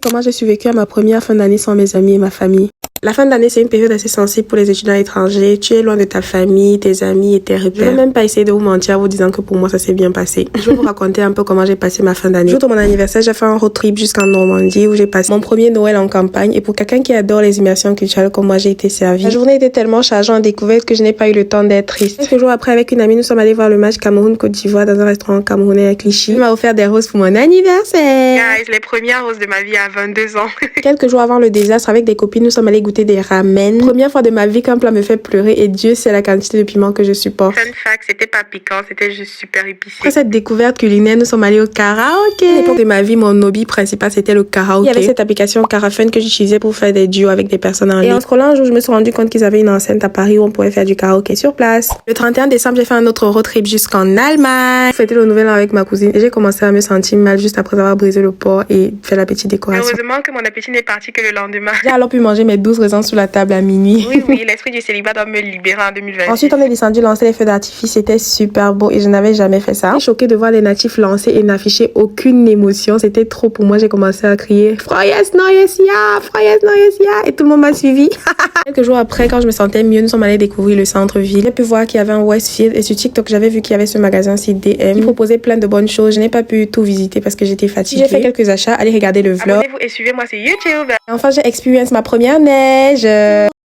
Comment j'ai survécu à ma première fin d'année sans mes amis et ma famille. La fin d'année, c'est une période assez sensible pour les étudiants étrangers. Tu es loin de ta famille, tes amis et tes repères. Je vais même pas essayer de vous mentir en vous disant que pour moi, ça s'est bien passé. Je vais vous raconter un peu comment j'ai passé ma fin d'année. Le jour de mon anniversaire, j'ai fait un road trip jusqu'en Normandie où j'ai passé mon premier Noël en campagne. Et pour quelqu'un qui adore les immersions culturelles comme moi, j'ai été servie. La journée était tellement chargée en découvertes que je n'ai pas eu le temps d'être triste. Quelques jours après, avec une amie, nous sommes allés voir le match Cameroun-Côte d'Ivoire dans un restaurant camerounais à Clichy. Il m'a offert des roses pour mon anniversaire. Guys, les premières roses de ma vie à 22 ans. Quelques jours avant le désastre, avec des copines, nous sommes allés goûter des ramen. Première fois de ma vie qu'un plat me fait pleurer et Dieu sait la quantité de piment que je supporte. Fun fact, c'était pas piquant, c'était juste super épicé. Après cette découverte culinaire, nous sommes allés au karaoké. À l'époque de ma vie, mon hobby principal c'était le karaoké. Il y avait cette application Carafun que j'utilisais pour faire des duos avec des personnes en ligne. Et en scrollant un jour, je me suis rendu compte qu'ils avaient une enceinte à Paris où on pouvait faire du karaoké sur place. Le 31 décembre, j'ai fait un autre road trip jusqu'en Allemagne. Fêter le nouvel an avec ma cousine et j'ai commencé à me sentir mal juste après avoir brisé le porc et fait la petite décoration. Heureusement que mon appétit n'est parti que le lendemain. J'ai alors pu manger mes 12 raisins sous la table à minuit. Oui, l'esprit du célibat doit me libérer en 2020. Ensuite, on est descendu lancer les feux d'artifice. C'était super beau et je n'avais jamais fait ça. J'étais choquée de voir les natifs lancer et n'afficher aucune émotion. C'était trop pour moi. J'ai commencé à crier Froyes Noyesia, Froyes Noyesia et tout le monde m'a suivi. Quelques jours après, quand je me sentais mieux, nous sommes allés découvrir le centre-ville. J'ai pu voir qu'il y avait un Westfield et sur TikTok, j'avais vu qu'il y avait ce magasin CDM qui proposait plein de bonnes choses. Je n'ai pas pu tout visiter parce que j'étais fatiguée. J'ai fait quelques achats. Allez regarder le vlog. Abonnez-vous et suivez-moi sur YouTube. Et enfin, j'ai expérience ma première neige.